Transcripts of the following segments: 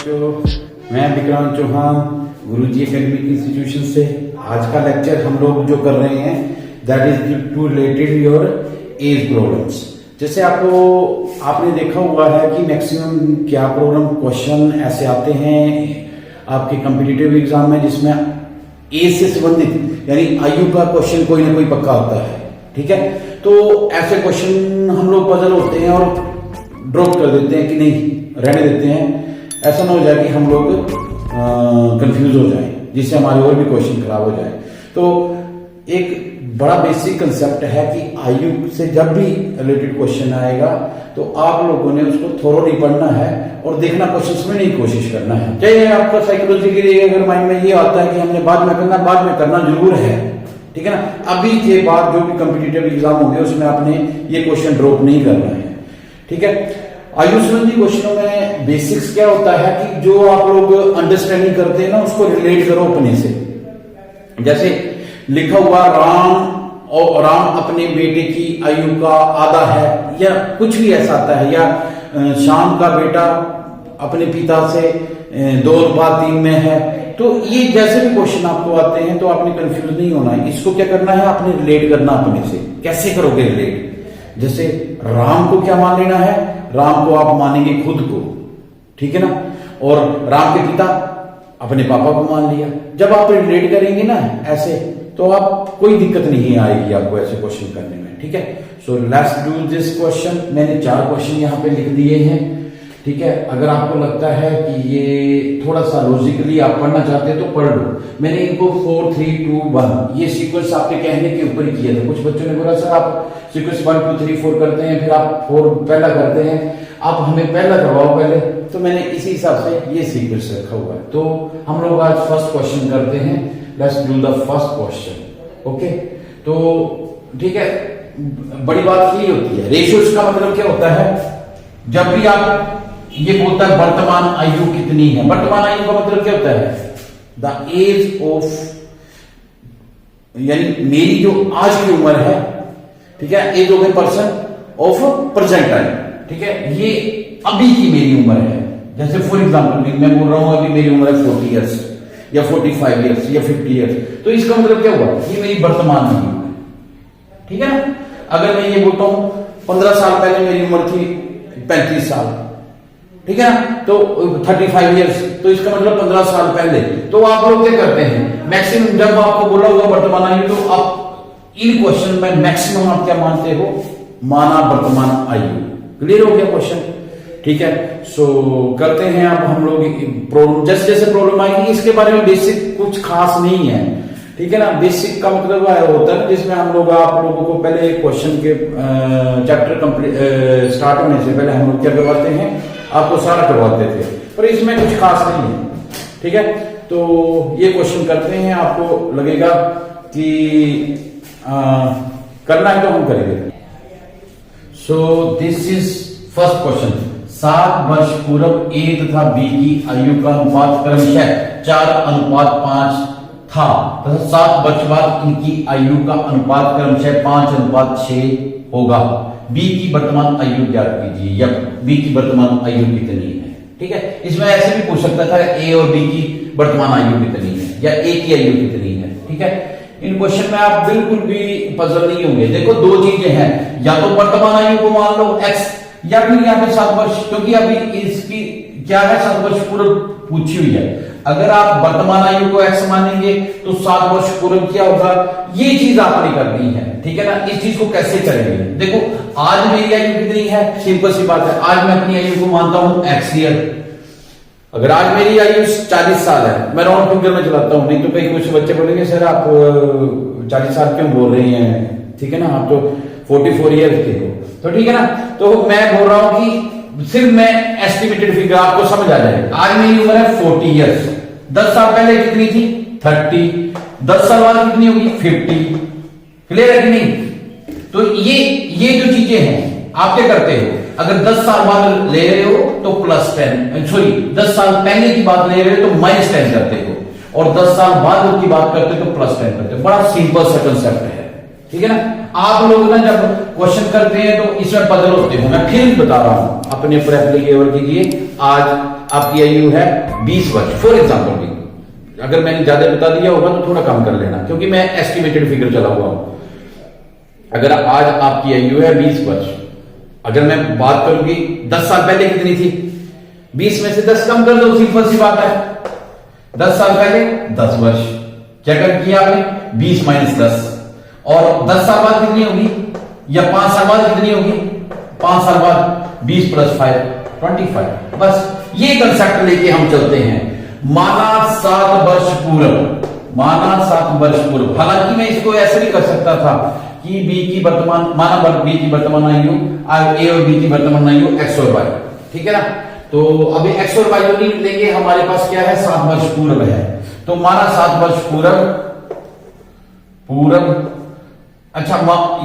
तो मैं विक्रांत चौहान गुरुजी academic institution से आज का लेक्चर हम लोग जो कर रहे हैं that is to related your age problems. जैसे आपने देखा हुआ है कि मैक्सिमम क्या प्रॉब्लम क्वेश्चन ऐसे आते हैं आपके कॉम्पिटिटिव एग्जाम में जिसमें एज से संबंधित यानी आयु का क्वेश्चन कोई ना कोई पक्का आता है। ठीक है, तो ऐसे क्वेश्चन हम लोग पजल होते हैं और ड्रॉप कर देते हैं कि नहीं रहने देते हैं, ऐसा ना हो जाए कि हम लोग कंफ्यूज हो जाएं जिससे हमारे और भी क्वेश्चन खराब हो जाए। तो एक बड़ा बेसिक कंसेप्ट है कि आयु से जब भी रिलेटेड क्वेश्चन आएगा तो आप लोगों ने उसको थोरोली पढ़ना है और देखना क्वेश्चन में नहीं कोशिश करना है। चाहे आपका साइकोलॉजी के लिए अगर माइंड में ये आता है कि हमने बाद में करना जरूर है, ठीक है ना, अभी के बाद जो भी कॉम्पिटिटिव एग्जाम होंगे उसमें आपने ये क्वेश्चन ड्रॉप नहीं करना है। ठीक है, आयु संबंधी क्वेश्चनों में बेसिक्स क्या होता है कि जो आप लोग अंडरस्टैंडिंग करते हैं ना उसको रिलेट करो अपने से। जैसे लिखा हुआ राम अपने बेटे की आयु का आधा है या कुछ भी ऐसा आता है, या श्याम का बेटा अपने पिता से 2:3 में है। तो ये जैसे भी क्वेश्चन आपको आते हैं तो आपने कंफ्यूज नहीं होना है। इसको क्या करना है, आपने रिलेट करना अपने से। कैसे करोगे रिलेट? जैसे राम को क्या मान लेना है, राम को आप मानेंगे खुद को, ठीक है ना, और राम के पिता अपने पापा को मान लिया। जब आप रिलेट करेंगे ना ऐसे तो आप कोई दिक्कत नहीं आएगी आपको ऐसे क्वेश्चन करने में। ठीक है, so let's do this question. मैंने 4 क्वेश्चन यहाँ पे लिख दिए हैं। ठीक है, अगर आपको लगता है कि ये थोड़ा सा लॉजिकली आप पढ़ना चाहते हैं तो पढ़ लो। मैंने इनको 4 3 2 1 ये सीक्वेंस आपके कहने के ऊपर किया था। कुछ बच्चों ने बोला सर आप सीक्वेंस 1 2 3 4 करते हैं फिर आप 4 पहला करते हैं, आप हमें पहला करवाओ पहले। तो मैंने इसी हिसाब से ये सीक्वेंस रखा हुआ है। तो हम लोग आज फर्स्ट क्वेश्चन करते हैं। Let's do the first question. Okay, तो ठीक है, बड़ी बात ये होती है रेशियोज का मतलब क्या होता है, जब भी आप ये बोलता है वर्तमान आयु कितनी है, वर्तमान आयु का मतलब क्या होता है, द एज ऑफ, यानी मेरी जो आज की उम्र है, ठीक है, age of a person of present time. ठीक है, ये अभी की मेरी उम्र है। जैसे फॉर एग्जाम्पल मैं बोल रहा हूं अभी मेरी उम्र है 40 ईयर्स या 45 ईयर्स या 50 ईयर्स, तो इसका मतलब क्या हुआ, ये मेरी वर्तमान की उम्र है। ठीक है ना, अगर मैं ये बोलता हूं 15 साल पहले मेरी उम्र थी 35 साल, ठीक है ना, तो 35 ईयर्स, तो इसका मतलब 15 साल पहले। तो आप लोग क्या करते हैं, मैक्सिमम जब आपको बोला हुआ वर्तमान आयु तो आप इन क्वेश्चन में मैक्सिमम आप क्या मानते हो, माना वर्तमान आयु। क्लियर हो गया क्वेश्चन? ठीक है, सो करते हैं अब हम लोग प्रॉब्लम। जैसे जैसे प्रॉब्लम आएगी इसके बारे में बेसिक कुछ खास नहीं है, ठीक है ना। बेसिक का मतलब होता है जिसमें हम लोग आप लोगों को पहले क्वेश्चन के चैप्टर कंप्लीट स्टार्ट होने से पहले हम लोग क्या करवाते हैं, आपको सारा करवाते थे, पर इसमें कुछ खास नहीं है। ठीक है, तो ये क्वेश्चन करते हैं, आपको लगेगा कि करना है तो हम करेंगे। So this is first question. 7 वर्ष पूर्व ए तथा बी की आयु का अनुपात क्रमशः 4:5 था तथा 7 वर्ष बाद इनकी आयु का अनुपात क्रमशः 5:6 होगा। बी की वर्तमान आयु ज्ञात कीजिए। या बी की वर्तमान आयु कितनी है? ठीक है, इसमें ऐसे भी पूछ सकता था ए और बी की वर्तमान आयु कितनी है या ए की आयु कितनी है। ठीक है, इन क्वेश्चन में आप बिल्कुल भी पजल नहीं होंगे। देखो 2 चीजें हैं, या तो वर्तमान आयु को मान लो x, या फिर यहाँ पे 7 वर्ष, क्योंकि अभी इसकी क्या है 7 वर्ष पूर्व पूछी हुई है। अगर आप वर्तमान आयु को x मानेंगे तो 7 वर्ष पूर्व क्या होगा, ये चीज आपने करनी है। ठीक है ना, इस चीज को कैसे करेंगे, देखो आज मेरी आयु कितनी है, सिंपल सी बात है, आज मैं अपनी आयु को मानता हूं x ईयर। अगर आज मेरी आयु 40 साल है, मैं राउंड फिगर में चलाता हूं, नहीं तो कई कुछ बच्चे बोलेंगे सर आप 40 साल क्यों बोल रहे हैं, ठीक है ना, आप तो 44 ईयर के हो। तो ठीक है ना, तो मैं बोल रहा हूं कि सिर्फ मैं एस्टिमेटेड फिगर आपको समझ आ जाए। आज मेरी उम्र है 40 ईयर्स, 10 साल पहले कितनी थी 30, 10 साल बाद कितनी होगी 50। क्लियर है कि नहीं? तो ये जो चीजें हैं आप क्या करते हो, अगर 10 साल बाद ले रहे हो तो +10, सॉरी 10 साल पहले की बात ले रहे हो तो -10 करते हो, और 10 साल बाद की बात करते हो तो +10 करते हो। बड़ा सिंपल सा कंसेप्ट है, ठीक है ना। आप लोग ना जब क्वेश्चन करते हैं तो इसमें पजल होते हो, मैं फिर बता रहा हूं अपने ऊपर एप्लीकेबल कीजिए। आज आपकी आयु है 20 वर्ष फॉर एग्जाम्पल भी, अगर मैंने ज्यादा बता दिया होगा तो थोड़ा कम कर लेना, क्योंकि मैं एस्टिमेटेड फिगर चला हुआ हूं। अगर आज आपकी आयु है 20 वर्ष, अगर मैं बात करूंगी 10 साल पहले कितनी थी, 20 में से 10 कम कर दो, सिंपल सी बात है। 10 साल पहले 10 वर्ष, क्या कर किया आपने, 20 माइनस 10, और 10 साल बाद कितनी होगी, या 5 साल बाद कितनी होगी, 5 साल बाद 20 प्लस 5 25। बस ये कंसेप्ट लेके हम चलते हैं। माना 7 वर्ष पूर्व, माना 7 वर्ष पूर्व, हालांकि मैं इसको ऐसे भी कर सकता था कि बी की वर्तमान, माना बी की वर्तमान आयु, ए और बी की वर्तमान आयु एक्स और वाई, ठीक है ना। तो अभी एक्स और वाई नहीं लेंगे, हमारे पास क्या है, 7 वर्ष पूर्व है। तो माना 7 वर्ष पूर्व, अच्छा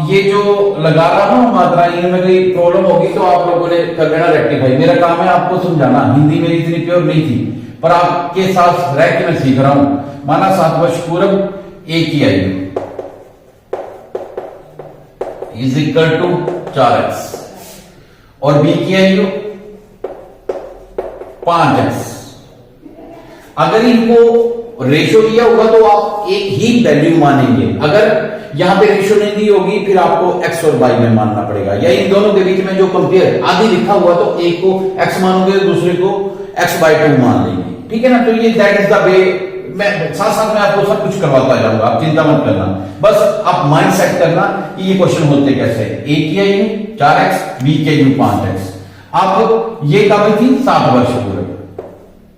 ये जो लगा रहा हूं मात्रा, इनमें कोई प्रॉब्लम होगी तो आप लोगों ने कर लेना रेक्टिफाई। मेरा काम है आपको समझाना, हिंदी मेरी इतनी प्योर नहीं थी, पर आपके साथ रह के मैं सीख रहा हूं। माना 7 वर्ष पूर्व ए की आयु इज इक्वल टू 4x और बी की आयु 5x। अगर इनको रेशो दिया होगा तो आप एक ही वैल्यू मानेंगे, अगर यहां पे रेशो नहीं दी होगी फिर आपको x और y में मानना पड़ेगा, या इन दोनों के बीच में जो कंपेयर आदि लिखा हुआ तो एक को x मानोगे दूसरे को x/2 मान लेंगे, ठीक है ना। तो ये दैट इज द वे, मैं साथ साथ में आपको सब कुछ करवाता जाऊंगा, आप चिंता मत करना, बस आप माइंड सेट करना कि ये क्वेश्चन होते कैसे। ए की आयु 4x, बी की आयु 5x। अब ये कब थी, 7 वर्ष पूर्व,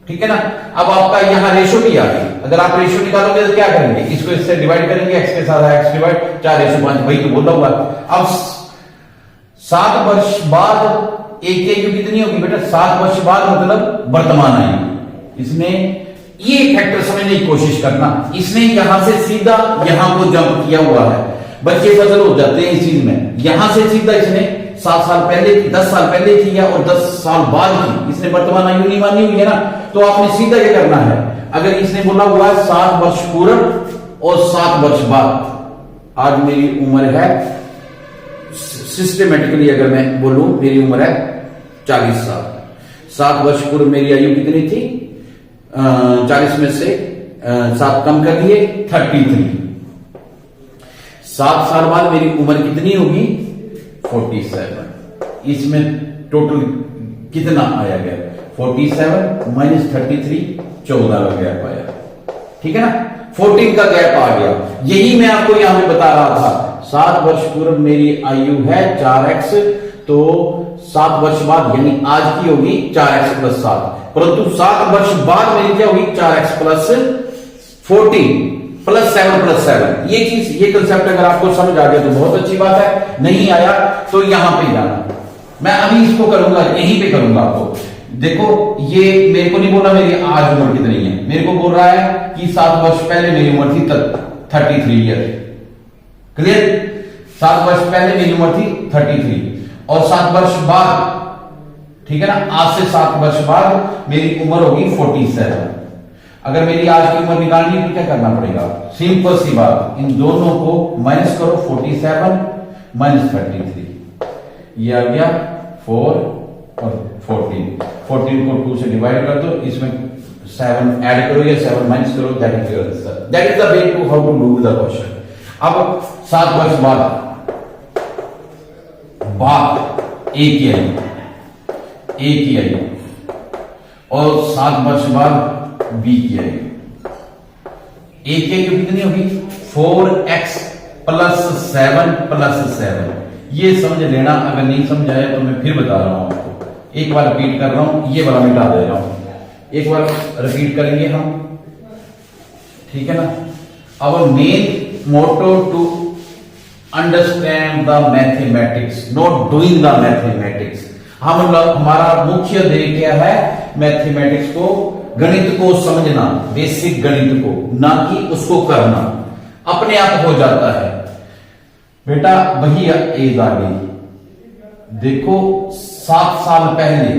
ठीक है ना। अब आपका यहां रेशो भी आ गई, अगर आप रेशो निकालोगे तो क्या करेंगे, इसको इससे डिवाइड करेंगे, x के साथ x डिवाइड 4/5, वही तो बोल रहा हूं। अब 7 वर्ष बाद ए की आयु कितनी होगी बेटा, 7 वर्ष बाद मतलब वर्तमान आयु। इसने ये फैक्टर समझने की कोशिश करना, इसने यहां से सीधा यहां को जंप किया हुआ है, बच्चे फजल हो जाते हैं इस चीज में। यहां से सीधा इसने 7 साल पहले की, 10 साल पहले की या और 10 साल बाद की, इसने वर्तमान आयु नहीं मानी हुई है ना, तो आपने सीधा ये करना है। अगर इसने बोला हुआ है 7 वर्ष पूर्व और 7 वर्ष बाद, आज मेरी उम्र है, सिस्टमेटिकली अगर मैं बोलूं मेरी उम्र है 40 साल। 7 वर्ष पूर्व मेरी आयु कितनी थी, 40 में से 7 कम कर दिए 33। 7 साल बाद मेरी उम्र कितनी होगी, 47। इसमें टोटल कितना आया गया, 47 माइनस 33, 14 का गैप आया, ठीक है ना, 14 का गैप आ गया। यही मैं आपको यहां पे बता रहा था। 7 वर्ष पूर्व मेरी आयु है 4x, तो 7 वर्ष बाद यानी आज की होगी 4x प्लस 7, परंतु 7 वर्ष बाद मेरी क्या होगी, 4x प्लस 14 प्लस 7। ये चीज, ये कंसेप्ट अगर आपको समझ आ गया तो बहुत अच्छी बात है, नहीं आया तो यहां पे जाना। मैं अभी इसको करूंगा, यहीं पे करूंगा आपको। देखो ये मेरे को नहीं बोला मेरी आज उम्र कितनी है, मेरे को बोल रहा है कि 7 वर्ष पहले मेरी उम्र थी 33 ईयर। क्लियर, 7 वर्ष पहले मेरी उम्र थी 33 और 7 वर्ष बाद, ठीक है ना, आज से 7 वर्ष बाद मेरी उम्र होगी 47। अगर मेरी आज की उम्र निकालनी है तो क्या करना पड़ेगा, सिंपल सी बात, इन दोनों को माइनस करो, 47 माइनस 33, ये आ गया 4 और 14 को 2 से डिवाइड कर दो, इसमें 7 ऐड करो या 7 माइनस करो, that is your answer. That is the way to how to do the question. अब 7 वर्ष बाद ए की आयु और 7 वर्ष बाद बी की आयु। ए की आयु कितनी होगी, 4x प्लस 7। ये समझ लेना, अगर नहीं समझ आया तो मैं फिर बता रहा हूं आपको, एक बार रिपीट कर रहा हूं, ये वाला मिटा दे रहा हूं, एक बार रिपीट करेंगे हम, ठीक है ना। Our main motto to understand the mathematics, not doing the mathematics. हमारा मुख्य ध्येय क्या है, मैथमेटिक्स को, गणित को समझना, बेसिक गणित को, ना कि उसको करना, अपने आप हो जाता है बेटा। वही एज आ गई, देखो 7 साल पहले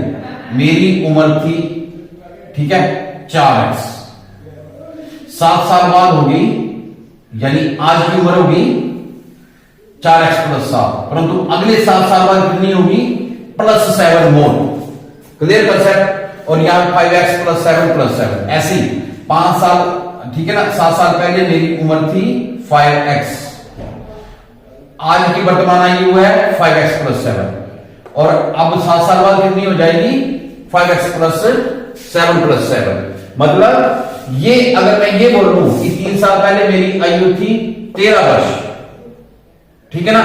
मेरी उम्र थी, ठीक है, 4x। 7 साल बाद हो गई, यानी आज की उम्र होगी 4x+7, परंतु अगले 7 साल बाद कितनी होगी +7 मोर। Clear concept. और यहां 5x+7 ऐसे 5 साल, ठीक है ना, 7 साल पहले मेरी उम्र थी 5x, आज की वर्तमान आयु है 5x+7 और अब 7 साल बाद कितनी हो जाएगी 5x+7+7। मतलब ये अगर मैं ये बोल लूं कि 3 साल पहले मेरी आयु थी 13 वर्ष, ठीक है ना,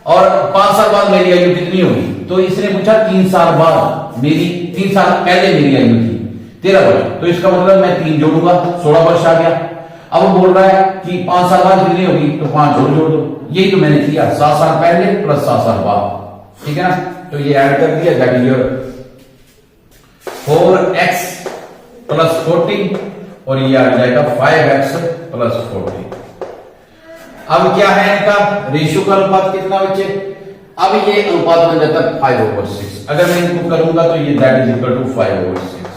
और 5 साल बाद मेरी आयु कितनी होगी, तो इसने पूछा 3 साल बाद मेरी, 3 साल पहले मेरी आयु थी 13 वर्ष, तो इसका मतलब मैं 3 जोड़ूंगा 16 वर्ष आ गया। अब वो बोल रहा है कि 5 साल बाद कितनी होगी, तो 5 जोड़ दो। यही तो मैंने किया, 7 साल पहले प्लस 7 साल बाद, ठीक है ना। तो ये ऐड कर दिया, दैट इज योर 4x+14 और ये आ जाएगा 5x+14। अब क्या है इनका रेशियो का अनुपात कितना बच्चे, अब ये अनुपात बन जाता है 5/6। अगर मैं इनको करूंगा तो ये दैट इज इक्वल टू 5/6।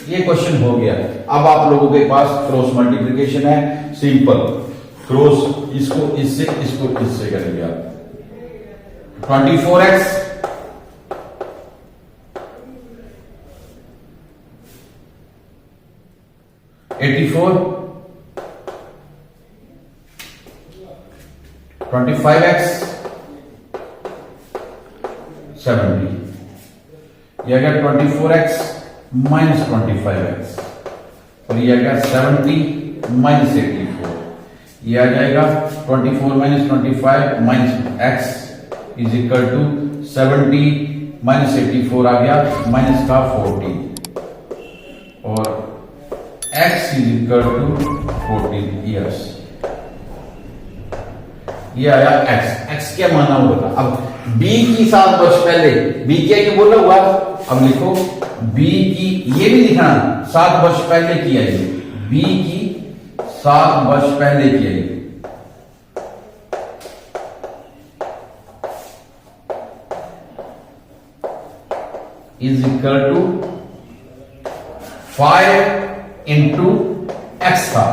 ये क्वेश्चन हो गया। अब आप लोगों के पास क्रॉस मल्टीप्लिकेशन है, सिंपल क्रॉस, इसको इससे करेंगे आप। 24x 84, 25x 70, ये आ गया 24x माइनस 25x और ये आ गया 70 माइनस 84, ये आ जाएगा 24 minus 25 minus x is equal to 70 minus 84 आ गया माइनस का 40 और x is equal to 14 years. ये आया x क्या माना होगा। अब b की 7 वर्ष पहले, b क्या ये बोला हुआ, अब लिखो b की, ये भी लिखना 7 वर्ष पहले की आयु, b की 7 वर्ष पहले की आयु is equal to 5 into x था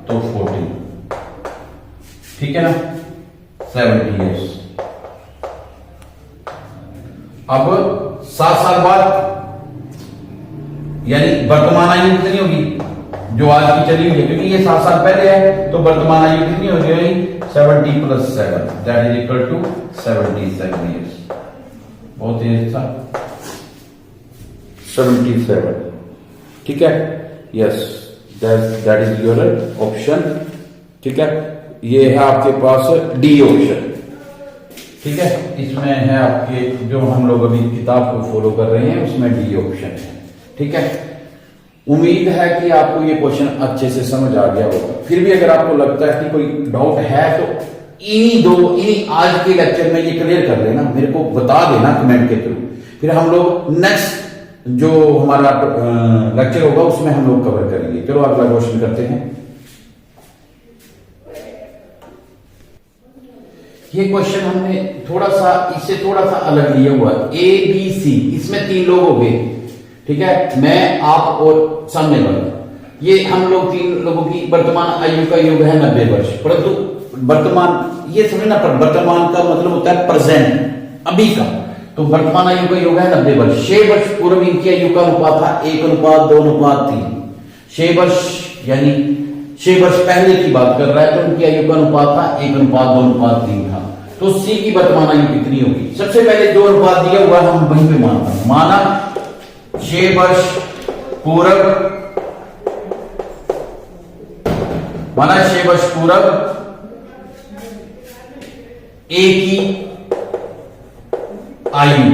तो 14, ठीक है ना, 70 ईयर्स। अब 7 साल बाद यानी वर्तमान आयु कितनी होगी जो आज की चली हुई है, क्योंकि ये 7 साल पहले है तो वर्तमान आयु कितनी हो जाएगी 70 + 7 that is equal to 77 years. बहुत तेज था, 77, ठीक है, yes that is your option, ठीक है। ये है आपके पास डी ऑप्शन, ठीक है। इसमें है आपके जो हम लोग अभी किताब को फॉलो कर रहे हैं उसमें डी ऑप्शन है, ठीक है। उम्मीद है कि आपको ये क्वेश्चन अच्छे से समझ आ गया होगा। फिर भी अगर आपको लगता है कि कोई डाउट है तो इन्हीं आज के लेक्चर में ये क्लियर कर लेना, मेरे को बता देना कमेंट के थ्रू, फिर हम लोग नेक्स्ट जो हमारा लेक्चर होगा उसमें हम लोग कवर करेंगे। चलो अगला क्वेश्चन करते हैं। ये क्वेश्चन हमने थोड़ा सा इससे थोड़ा सा अलग लिया हुआ, ए बी सी, इसमें 3 लोग हो गए, ठीक है, मैं आप और सामने वाला। ये हम लोग 3 लोगों की वर्तमान आयु का योग है 90 वर्ष, परंतु वर्तमान ये समझना, पर वर्तमान का मतलब होता है प्रेजेंट, अभी का, तो वर्तमान आयु का योग है 90 वर्ष। 6 वर्ष पूर्व इनकी आयु का अनुपात था 1:2:3। 6 वर्ष यानी 6 वर्ष पहले की बात कर रहा है तो उनकी आयु का अनुपात था 1:2:3 था। तो सी की वर्तमान आयु कितनी होगी। सबसे पहले जो अनुपात दिया हुआ हम वहीं पे माना 6 वर्ष पूर्व, माना 6 वर्ष पूर्व ए की आयु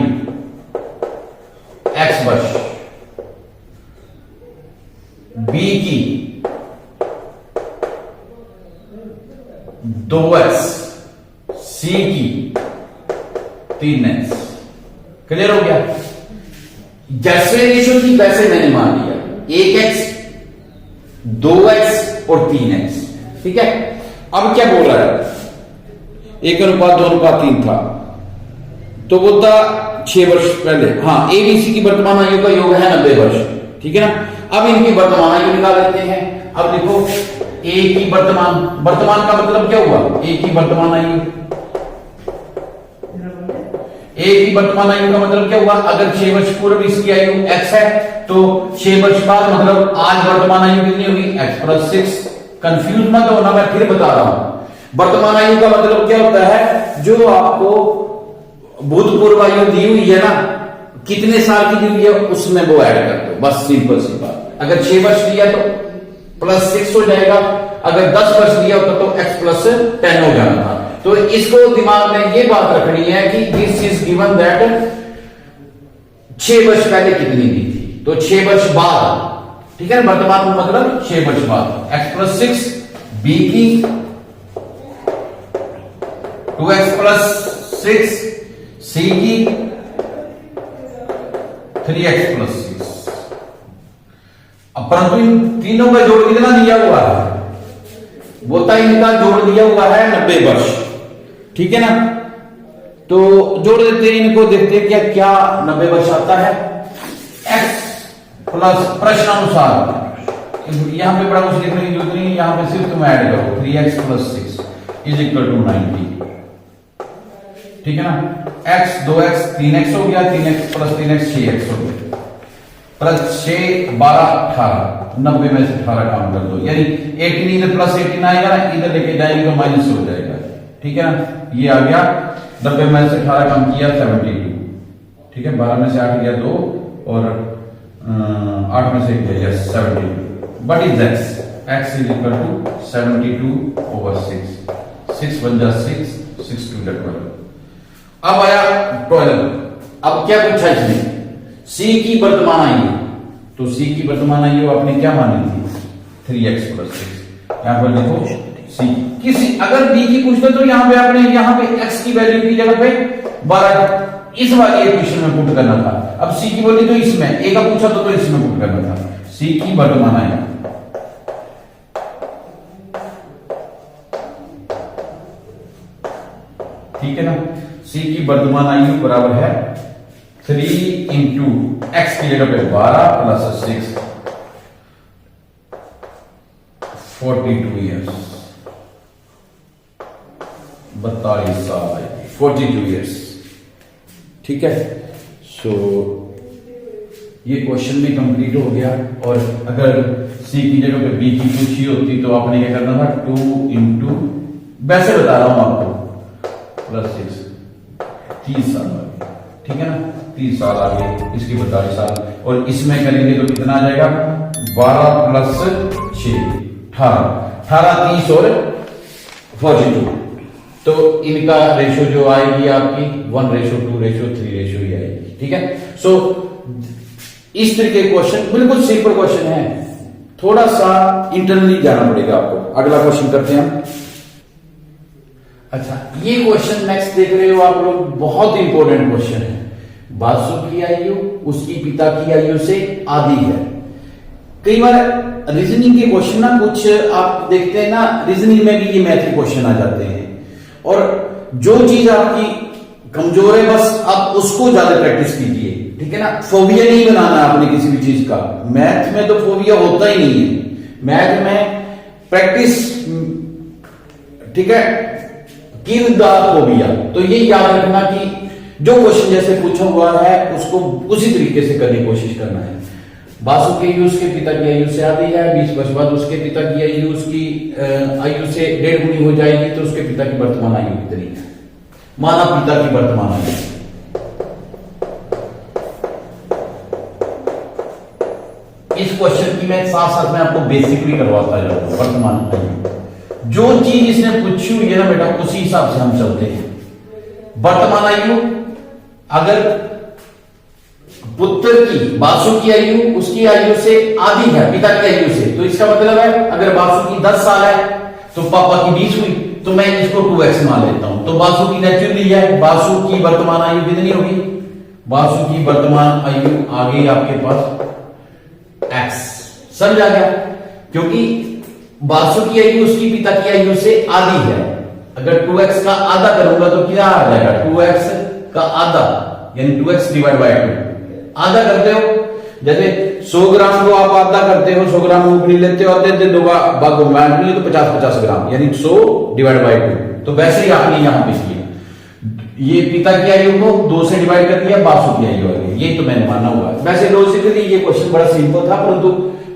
x वर्ष, बी की 2x, सी की 3x। क्लियर हो गया। जैसे रेशियो थी वैसे मैंने मान लिया 1x, 2x और 3x, ठीक है। अब क्या बोल रहा है, 1:2:3 था तो वो था 6 वर्ष पहले। हाँ, एबीसी की वर्तमान आयु का योग है 90 वर्ष, ठीक है ना। अब इनकी वर्तमान आयु निकाल लेते हैं। अब देखो ए की वर्तमान का मतलब क्या हुआ, ए की वर्तमान आयु एक ही वर्तमान आयु का मतलब क्या हुआ, अगर 6 वर्ष पूर्व इसकी आयु x है तो 6 वर्ष बाद मतलब आज वर्तमान आयु कितनी होगी, x + 6। कंफ्यूज मत होना, मैं फिर बता रहा हूं। वर्तमान आयु का मतलब क्या होता है, जो आपको भूतपूर्व आयु दी हुई है ना, कितने साल की दी हुई है उसमें वो ऐड कर दो, बस सिंपल सी बात। अगर 6 वर्ष दिया तो +6 हो जाएगा, अगर 10 वर्ष दिया होता तो x + 10 हो जाना था। तो इसको दिमाग में ये बात रखनी है कि दिस इज गिवन दैट 6 वर्ष पहले कितनी दी थी, तो 6 वर्ष बाद, ठीक है ना, वर्तमान में मतलब 6 वर्ष बाद x + 6 b की 2x + 6 c की 3x + 6। अब परंतु इन तीनों का जोड़ कितना दिया हुआ है, बोलता इनका जोड़ दिया हुआ है 90 वर्ष, ठीक है ना। तो जोड़ देते हैं इनको, देखते हैं क्या क्या 90 वर्ष आता है। x प्लस प्रश्नानुसार, यहां पे बड़ा कुछ लिखने की जरूरत नहीं है, यहां पे सिर्फ तुम ऐड करो 3x + 6 = 90, ठीक है ना। x 2x 3x हो गया, 3x + 3x 6x हो गया, +6 12 18, 90 में से 18 काम कर दो, यानी 18 इधर +18 आएगा ना, इधर लेके जाएंगे तो माइनस हो जाएगा, ठीक है ना। ये आ गया 90 में से 18 कम किया 72, ठीक है। 12 में से 8 गया 2 और 8 में से 1 गया 72। What is x? x = 72/6, 6 बन जा 6, 6 2 12। अब आया 12। अब क्या पूछा इसमें, c की वर्तमान आयु, तो c की वर्तमान आयु आपने क्या मानी थी, 3x + 6। यहां पर देखो c किसी अगर b की पूछते तो यहां पे आपने यहां पे x की वैल्यू की जगह पे 12 इस वाली इक्वेशन में पुट करना था। अब c की बोली तो इसमें a का पूछा तो इसमें पुट करना था। c की वर्तमान आयु, ठीक है ना, c की वर्तमान आयु बराबर है 3 × x की जगह पे 12 + 6 42 ईयर्स, 42 साल, 42 ईयर्स, ठीक है। सो ये क्वेश्चन भी कंप्लीट हो गया। और अगर सी की जगह पे बी की पूछी होती तो आपने क्या करना था, 2 × वैसे बता रहा हूं आपको +6 30 साल आगे, ठीक है ना, 30 साल आगे, इसकी 42 साल, और इसमें करेंगे तो कितना आ जाएगा, 12 + 6 18 30 और 42। तो इनका रेशो जो आएगी आपकी 1:2:3 ही आएगी, ठीक है। सो इस तरह के क्वेश्चन बिल्कुल सिंपल क्वेश्चन है, थोड़ा सा इंटरनली जाना पड़ेगा आपको। अगला क्वेश्चन करते हैं। अच्छा, ये क्वेश्चन नेक्स्ट देख रहे हो आप लोग, बहुत इंपॉर्टेंट क्वेश्चन है। बासु की आयु उसकी पिता की आयु से आधी है। कई बार रीजनिंग के क्वेश्चन ना कुछ आप देखते हैं ना, रीजनिंग में भी ये मैथ के क्वेश्चन आ जाते हैं, और जो चीज आपकी कमजोर है बस आप उसको ज्यादा प्रैक्टिस कीजिए, ठीक है ना। फोबिया नहीं बनाना आपने किसी भी चीज का, मैथ में तो फोबिया होता ही नहीं है, मैथ में प्रैक्टिस, ठीक है, किल द फोबिया। तो ये याद रखना कि जो क्वेश्चन जैसे पूछा हुआ है उसको उसी तरीके से करने की कोशिश करना है। बासु की आयु उसके पिता की आयु से आधी है, 20 वर्ष बाद उसके पिता की आयु उसकी आयु से 1.5 गुनी हो जाएगी, तो उसके पिता की वर्तमान आयु कितनी है, माना पिता की वर्तमान आयु। इस क्वेश्चन की मैं साथ साथ में आपको बेसिक भी करवाता जाऊंगा। वर्तमान आयु जो चीज इसने पूछी हुई है ना बेटा, उसी हिसाब से हम चलते हैं। वर्तमान आयु अगर पुत्र की, बासु की आयु उसकी आयु से आधी है, पिता की आयु से, तो इसका मतलब है अगर बासु की 10 साल है तो पापा की 20 हुई, तो मैं इसको 2x मान लेता हूं। तो बासु की नेचुरली है, बासु की वर्तमान आयु कितनी होगी, बासु की वर्तमान आयु आ गई आपके पास x। समझ आ गया, क्योंकि बासु की आयु उसकी पिता की आयु से आधी है। अगर 2x का आधा करूंगा तो क्या आ जाएगा, 2x का आधा यानी 2x / 2 आधा करते हो, जैसे 100 ग्राम को आप आधा करते हो, 100 ग्राम मूंगफली लेते हो, आधे दो बागों में तो 50 ग्राम यानी 100 / 2। तो वैसे ही आपने यहां पे किया ये पिता की आयु को 2 से डिवाइड कर दिया, बासु की आयु आ गई। ये तो मैंने माना हुआ है। वैसे लॉजिकली ये क्वेश्चन बड़ा सिंपल था, परंतु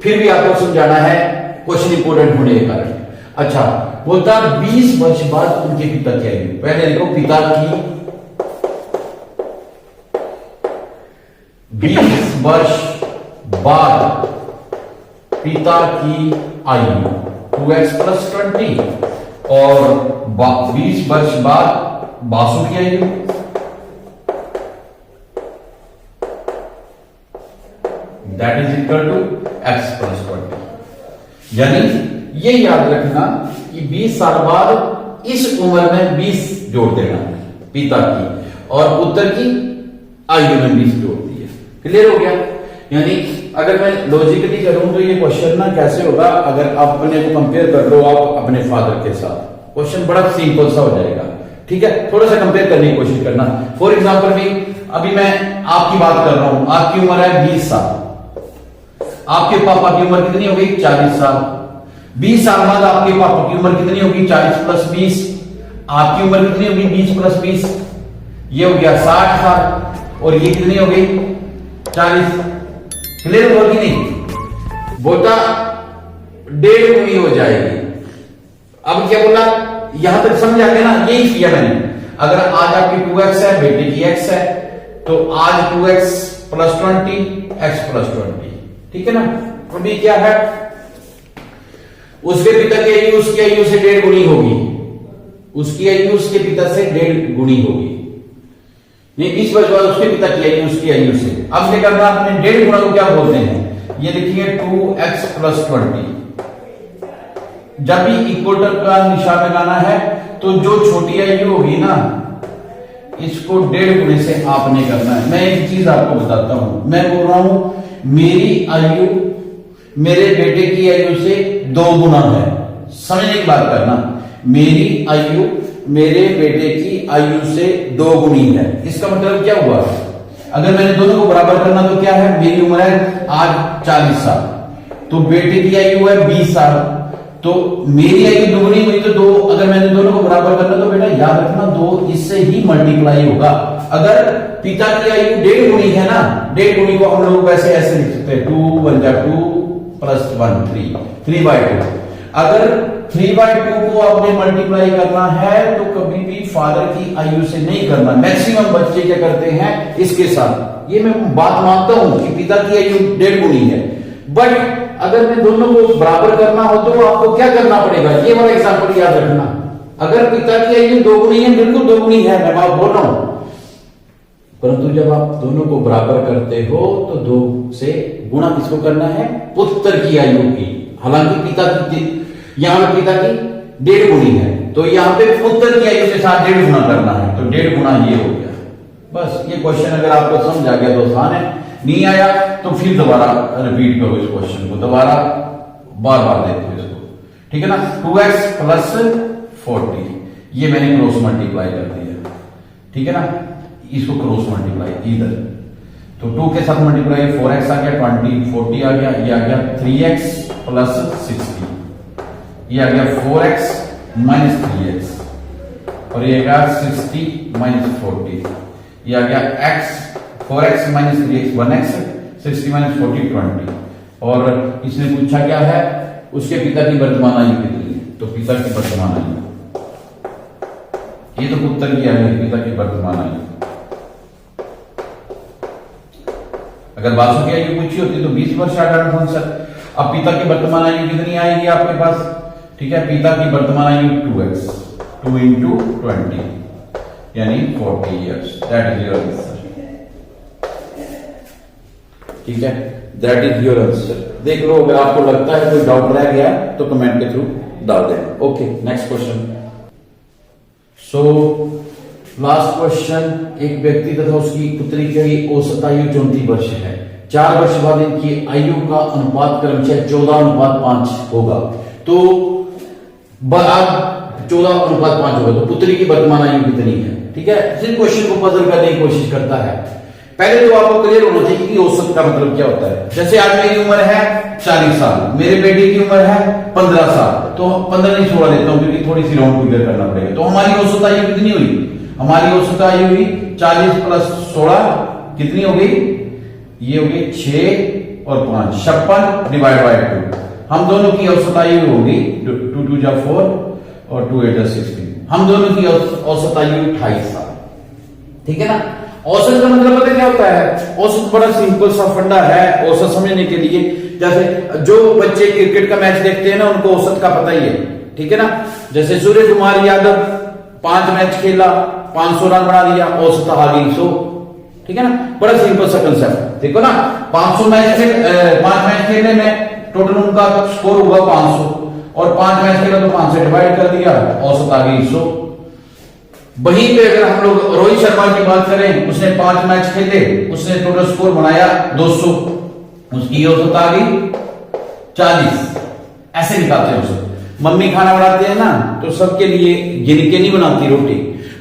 फिर भी आपको समझाना है, क्वेश्चन इंपोर्टेंट होने के कारण। अच्छा, बोलता 20 वर्ष बाद उनके पिता की आयु। पहले देखो पिता की 20 वर्ष बाद पिता की आयु 2x + 20 और 20 वर्ष बाद बासु की आयु that is equal to x + 20। यानी ये याद रखना कि 20 साल बाद इस उम्र में 20 जोड़ देना पिता की, और पुत्र की आयु में 20 जोड़ दिया। क्लियर हो गया? यानी अगर मैं लॉजिकली करूं तो ये क्वेश्चन ना कैसे होगा, अगर आप अपने को कंपेयर कर लो आप अपने फादर के साथ, क्वेश्चन बड़ा सिंपल सा हो जाएगा। ठीक है, थोड़ा सा कंपेयर करने की कोशिश करना। फॉर एग्जांपल भी अभी मैं आपकी बात कर रहा हूं, आपकी उम्र है 20 साल, आपके पापा की उम्र कितनी हो गई? 40 साल। 20 साल बाद आपके पापा की उम्र कितनी होगी? 40 + 20। आपकी उम्र कितनी होगी? 20 + 20, ये हो गया 60 साल, और ये कितनी हो गई? 40। क्लियर हुआ कि नहीं? बोलता 1.5 गुनी हो जाएगी। अब क्या बोला, यहां तक समझ आ गया ना? यही किया मैंने। अगर आज आपकी 2x है, बेटे की x है, तो आज 2x + 20, x + 20। ठीक है ना? अभी क्या है, उसके पिता की आयु उसकी आयु से 1.5 गुनी होगी, उसकी आयु उसके पिता से 1.5 गुनी होगी। ये 20 वर्ष बाद उसके पिता की आयु उसकी आयु से। अब क्या करना, आपने 1.5 गुना को क्या बोलते हैं? ये लिखिए 2x + 20। जब भी इक्वल का निशान लगाना है तो जो छोटी आयु होगी ना, इसको 1.5 गुने से आपने करना है। मैं एक चीज आपको बताता हूं, मैं बोल रहा हूं मेरी आयु मेरे बेटे की आयु से 2 गुना है। समझने की बात करना, मेरी आयु मेरे बेटे की आयु से 2 गुनी है। इसका मतलब क्या हुआ, अगर मैंने दोनों को बराबर करना तो क्या है, मेरी उम्र है आज 40 साल, तो बेटे की आयु है 20 साल, तो मेरी आयु 2 गुनी हुई, तो 2, अगर मैंने दोनों को बराबर करना तो बेटा याद रखना 2 इससे ही मल्टीप्लाई होगा। अगर पिता की आयु 1.5 गुनी है ना, 1.5 गुनी को हम लोग वैसे ऐसे लिख सकते हैं 2 × 2 + 1 3/2। अगर 3/2 को आपने मल्टीप्लाई करना है तो कभी भी फादर की आयु से नहीं करना। मैक्सिमम बच्चे क्या करते हैं इसके साथ, ये मैं बात मानता हूं कि पिता की आयु 1.5 गुनी है, बट अगर मैं दोनों को बराबर करना हो तो आपको क्या करना पड़ेगा, ये वाला एग्जांपल याद रखना। अगर पिता की आयु 2 गुनी है, बिल्कुल 2 गुनी है, मैं बात बोल रहा हूं, परंतु जब आप दोनों को बराबर करते हो तो 2 से गुणा किसको करना है, पुत्र की आयु की। हालांकि पिता की, यहां पिता की 1.5 गुनी है, तो यहां पे पुत्र की आयु के साथ 1.5 गुना करना है, तो 1.5 गुना ये हो गया। बस ये क्वेश्चन अगर आपको समझ आ गया तो आसान है, नहीं आया तो फिर दोबारा रिपीट करो इस क्वेश्चन को, दोबारा बार बार देखो इसको। ठीक है ना? 2x + 40, ये मैंने क्रॉस मल्टीप्लाई कर दिया। ठीक है ना? इसको क्रॉस मल्टीप्लाई इधर, तो 2 के साथ मल्टीप्लाई 4x आ गया, 20 40 आ गया, ये आ गया 3x + 60, ये आ गया 4x - 3x, और ये आ गया 60 - 40, ये आ गया x 4x - 3x 1x, 60 - 40 20। और इसने पूछा क्या है, उसके पिता की वर्तमान आयु कितनी है, तो पिता की वर्तमान आयु, ये तो पुत्र की आयु, पिता की वर्तमान आयु। अगर बासु की आयु पूछी होती तो 20 वर्ष आठ फंक्शन। अब पिता की वर्तमान आयु कितनी आएगी आपके पास? ठीक है, पिता की वर्तमान आयु 2x, 2 × 20 यानी 40 years. That is your answer. ठीक है, दैट इज योर आंसर। देख लो, अगर आपको लगता है कोई डाउट रह गया तो कमेंट के थ्रू डाल दें। Okay, next question. So last question, एक व्यक्ति तथा उसकी पुत्री की औसत आयु 34 वर्ष है। 4 वर्ष बाद इनकी आयु का अनुपात क्रमशः 14:5 होगा। तो 14:5 होगा, तो पुत्री की वर्तमान आयु कितनी है? ठीक है, सिर्फ क्वेश्चन को पजल करने की कोशिश करता है। पहले तो आपको क्लियर होना चाहिए कि औसत का मतलब क्या होता है। जैसे आज मेरी उम्र है 40 साल, मेरे बेटे की उम्र है 15 साल, तो 15 नहीं 16 लेता हूं क्योंकि थोड़ी सी राउंड फिगर करना पड़ेगा। तो हमारी औसत आयु कितनी हुई? हमारी औसत आयु हुई 40 प्लस 16 कितनी हो गई? ये हो गई 6 और 5 56 डिवाइड बाय 2। हम दोनों की औसत आयु होगी 2 2 जा 4 और 2 8 16। हम दोनों की औसत आयु 28 साल। ठीक है ना? औसत का मतलब पता क्या होता है? औसत बड़ा सिंपल सा फंडा है औसत समझने के लिए। जैसे जो बच्चे क्रिकेट का मैच देखते हैं ना, उनको औसत का पता ही है। ठीक है ना? जैसे सूर्य कुमार यादव 5 मैच खेला, 500 रन बना दिया, औसत आ गई 100। ठीक है ना? बड़ा सिंपल सा कंसेप्ट। देखो ना, 500 मैच में 5 मैच खेलने में टोटल उनका स्कोर हुआ 500 और 5 मैच खेला तो 5 से डिवाइड कर दिया, औसत आ गई 100। वहीं पे अगर हम लोग रोहित शर्मा की बात करें, उसने 5 मैच खेले, उसने टोटल स्कोर बनाया 200, उसकी औसत आ गई 40। ऐसे निकालते हैं उसे। मम्मी खाना बनाते हैं ना, तो सबके लिए गिन के नहीं बनाती रोटी।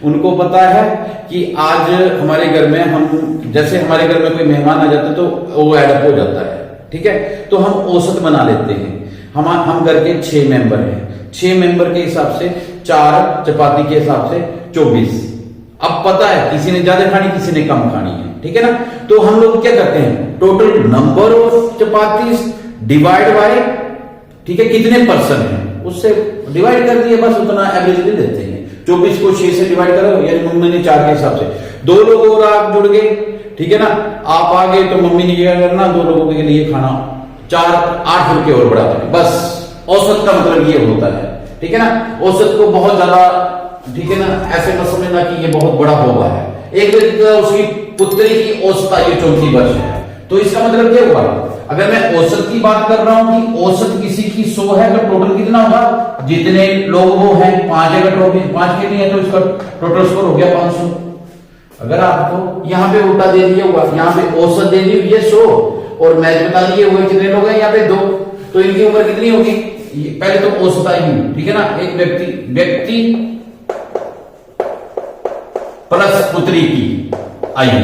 उनको पता है कि आज हमारे घर में जैसे हमारे घर में कोई मेहमान आ जाता है तो वो एडअप हो जाता है। ठीक है? तो हम औसत बना लेते हैं। हम घर के 6 मेंबर हैं, 6 मेंबर के हिसाब से 4 चपाती के हिसाब से 24। अब पता है किसी ने ज्यादा खानी, किसी ने कम खानी है। ठीक है ना? तो हम लोग क्या करते हैं? Total number of chapati divide by, ठीक है, कितने पर्सन है उससे डिवाइड कर दिए, बस उतना एवरेज दे देते हैं। 24 को 6 से डिवाइड करो, यानी मम्मी ने 4 के हिसाब से 2 लोग और आप जुड़ गए। ठीक है ना? आप आ गए तो मम्मी ने क्या करना, 2 लोगों के लिए खाना 4 8 रुपए और बढ़ा दें, बस। औसत का मतलब ये होता है। ठीक है ना? औसत को बहुत ज्यादा, ठीक है ना, ऐसे मत समझना कि ये बहुत बड़ा होगा है। एक उसकी पुत्री की औसत आयु 34 वर्ष है, तो इसका मतलब क्या हुआ? अगर मैं औसत की बात कर रहा हूं कि औसत किसी की 100 है तो टोटल कितना होगा? जितने लोग वो हैं, 5 अगर ट्रॉफी 5 के लिए है तो इसका टोटल स्कोर हो गया 500। अगर आपको यहां पे उल्टा दे दिया हुआ, यहां पे औसत दे दी हुई है 100 और मैच बता दिए हुए कितने लोग हैं यहाँ पे 2, तो इनकी उम्र कितनी होगी? पहले तो औसत आयु, ठीक है ना, एक व्यक्ति प्लस पुत्री की आयु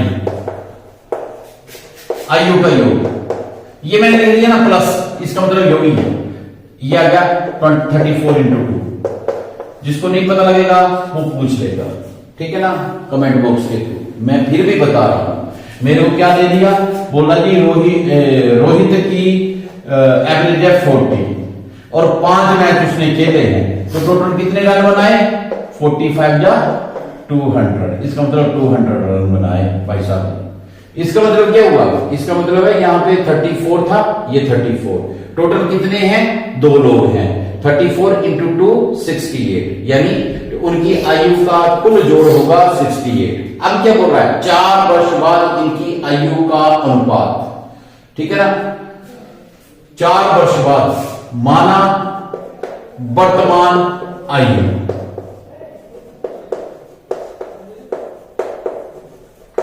का योग, ये मैंने लिख दिया ना प्लस, इसका मतलब योग ही है। ये आ गया 34 into 2। जिसको नहीं पता लगेगा वो पूछ लेगा, ठीक है ना, कमेंट बॉक्स के थ्रू। मैं फिर भी बता रहा हूं। मेरे को क्या दे दिया? बोला जी रोहित की एवरेज है 40 और 5 मैच उसने खेले हैं, तो टोटल कितने रन बनाए? 45 या 200। इसका मतलब 200 रन बनाए भाई साहब। इसका मतलब क्या हुआ? इसका मतलब है यहाँ पे 34 था, ये 34। टोटल कितने हैं? 2 लोग हैं। 34 into 2 68, यानी उनकी आयु का कुल जोड़ होगा 68। अब क्या बोल रहा है? 4 वर्ष बाद इनकी आयु का अनुपात, ठीक है ना, 4 वर्ष बाद माना वर्तमान आयु,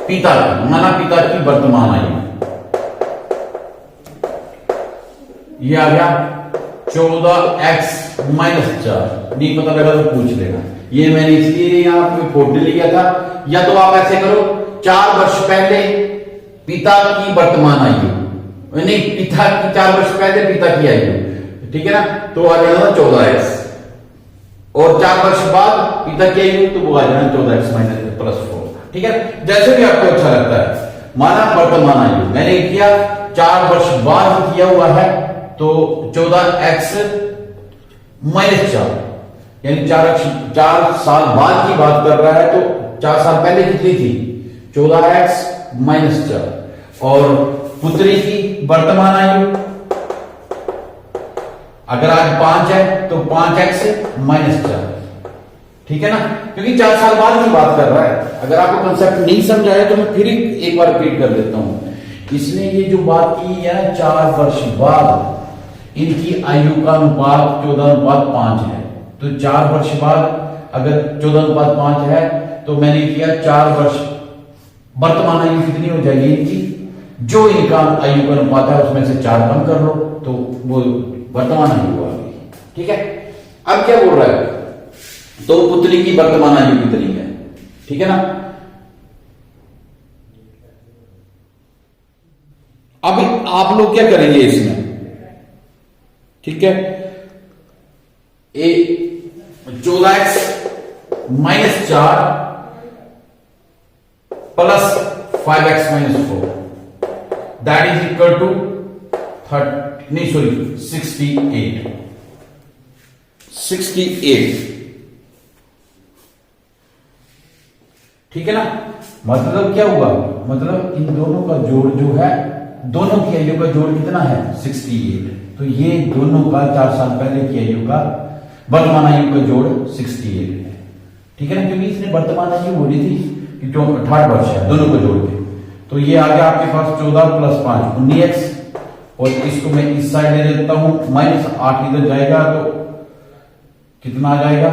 पिता की, माना पिता की वर्तमान आयु, ये आ गया 14x - 4। नहीं पता लगा तो पूछ लेगा। ये मैंने इसलिए यहां पे फोटो लिया था। या तो आप ऐसे करो, 4 वर्ष पहले पिता की वर्तमान आयु, नहीं, पिता की 4 वर्ष पहले पिता की आयु, ठीक है ना, तो आ जाना 14x, और 4 वर्ष बाद पिता की आयु, तो वो आ जाना 14x - +4। ठीक है, जैसे भी आपको अच्छा लगता है। माना वर्तमान आयु मैंने किया 4 वर्ष बाद किया हुआ है, तो 14x - 4, यानी 4 साल बाद की बात कर रहा है, तो 4 साल पहले कितनी थी? 14x - 4। और पुत्री की वर्तमान आयु अगर आज 5 है तो 5x - 4, ठीक है ना, क्योंकि 4 साल बाद की बात कर रहा है। अगर आपको कंसेप्ट नहीं समझ आया तो मैं फिर एक बार रिपीट कर देता हूं। इसने ये जो बात की है 4 वर्ष बाद इनकी आयु का अनुपात 14:5 है, तो 4 वर्ष बाद अगर 14:5 है, तो मैंने किया 4 वर्ष, वर्तमान आयु कितनी हो जाएगी इनकी? जो इनका आयु का अनुपात है उसमें से 4 कम कर लो, तो वो वर्तमान आयु आ गई। ठीक है, अब क्या बोल रहा है? तो पुत्री की वर्तमान आयु कितनी है? ठीक है ना। अब आप लोग क्या करेंगे इसमें? ठीक है, 14x - 4 plus 5x minus 4 that is equal to 68। ठीक है ना। मतलब क्या हुआ, मतलब इन दोनों का जोड़ जो है, दोनों की आयु का जोड़ कितना है 68। तो ये दोनों का 4 साल पहले की आयु का वर्तमान आयु का जोड़ 68 है। ठीक है ना, क्योंकि इसने वर्तमान आयु बोली थी कि जो 18 वर्ष है दोनों को जोड़ के। तो ये आ गया आपके पास 14 + 5 19x, और इसको मैं इस साइड ले लेता हूं, -8 इधर जाएगा तो कितना आ जाएगा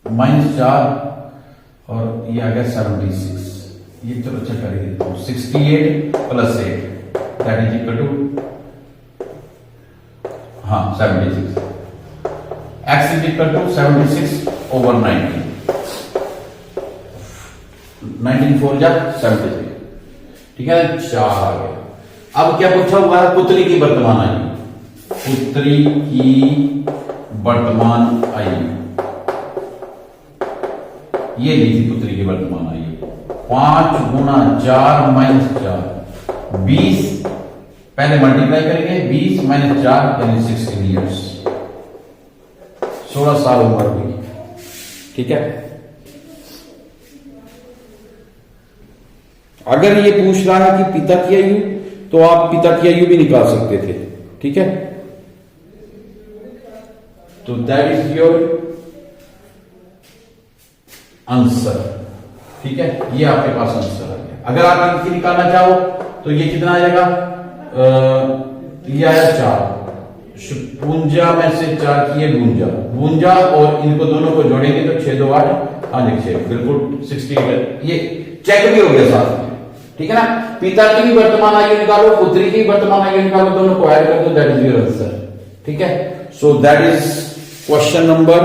-4, और ये आ गया 76। ये चलो अच्छा कर देता हूं, 68 + 8 that is equal to 76। x is equal to 76/19। 19 4 जा 76। ठीक है, 4 आ गया। अब क्या पूछा हुआ है, पुत्री की वर्तमान आयु। पुत्री की वर्तमान आयु ये ली थी पुत्री की वर्तमान आयु 5 × 4 - 4 20। पहले मल्टीप्लाई करेंगे, 20 - 4 यानी 16 ईयर्स, 16 साल उम्र हुई। ठीक है, अगर ये पूछ रहा है कि पिता की आयु, तो आप पिता की आयु भी निकाल सकते थे। ठीक है, तो दैट इज योर आंसर। ठीक है, ये आपके पास आंसर आ गया। अगर आप इनकी निकालना चाहो तो ये कितना आ जाएगा, ये आया 4, 52 में से 4 किए 52, और इनको दोनों को जोड़ेंगे तो 6 2 8 6 बिल्कुल 68। ये चेक भी हो गया साथ में। ठीक है ना, पिता की भी वर्तमान आयु निकालो, पुत्री की वर्तमान आयु निकालो, दोनों को ऐड कर दो, दैट इज योर आंसर। ठीक है, so that is question number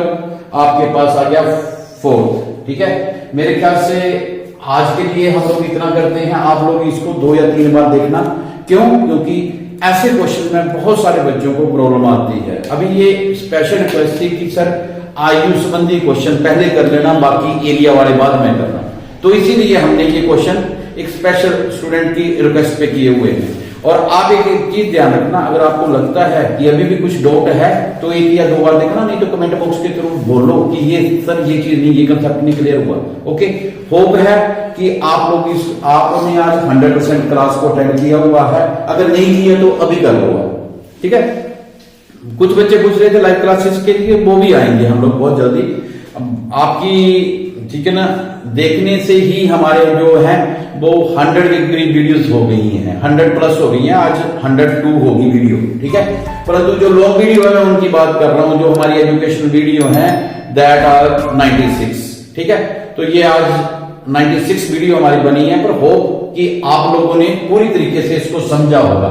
आपके पास आ गया 4। ठीक है, मेरे ख्याल से आज के लिए हम लोग इतना करते हैं। आप लोग इसको 2 या 3 बार देखना। क्यों? क्योंकि ऐसे क्वेश्चन में बहुत सारे बच्चों को प्रॉब्लम आती है। अभी ये स्पेशल रिक्वेस्ट थी कि सर आयु संबंधी क्वेश्चन पहले कर लेना, बाकी एरिया वाले बाद में करना। तो इसीलिए हमने ये क्वेश्चन एक स्पेशल स्टूडेंट की रिक्वेस्ट पे किए हुए हैं। और आप एक चीज ध्यान रखना, अगर आपको लगता है कि अभी भी कुछ डाउट है तो 1 या 2 बार देखना, नहीं तो कमेंट बॉक्स के थ्रू बोलो कि ये सर ये चीज नहीं, ये कंसेप्ट नहीं क्लियर हुआ। ओके, होप है कि आप लोग आपने आज 100% क्लास को अटेंड किया हुआ है। अगर नहीं किया तो अभी कर लो। ठीक है, कुछ बच्चे पूछ रहे थे लाइव क्लासेस के लिए, वो भी आएंगे हम लोग बहुत जल्दी आपकी। ठीक है ना, देखने से ही हमारे जो है वो 100 वीडियोस हो गई हैं, 100+ हो गई हैं, आज 102 होगी वीडियो। ठीक है, परंतु जो लॉन्ग वीडियो है मैं उनकी बात कर रहा हूं, जो हमारी एजुकेशनल वीडियो है दैट आर 96। ठीक है, तो ये आज 96 वीडियो हमारी बनी है, पर होप कि आप लोगों ने पूरी तरीके से इसको समझा होगा।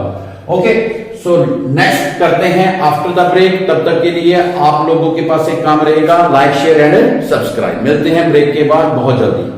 ओके, सो नेक्स्ट करते हैं आफ्टर द ब्रेक। तब तक के लिए आप लोगों के पास एक काम रहेगा, लाइक शेयर एंड सब्सक्राइब। मिलते हैं ब्रेक के बाद बहुत जल्दी।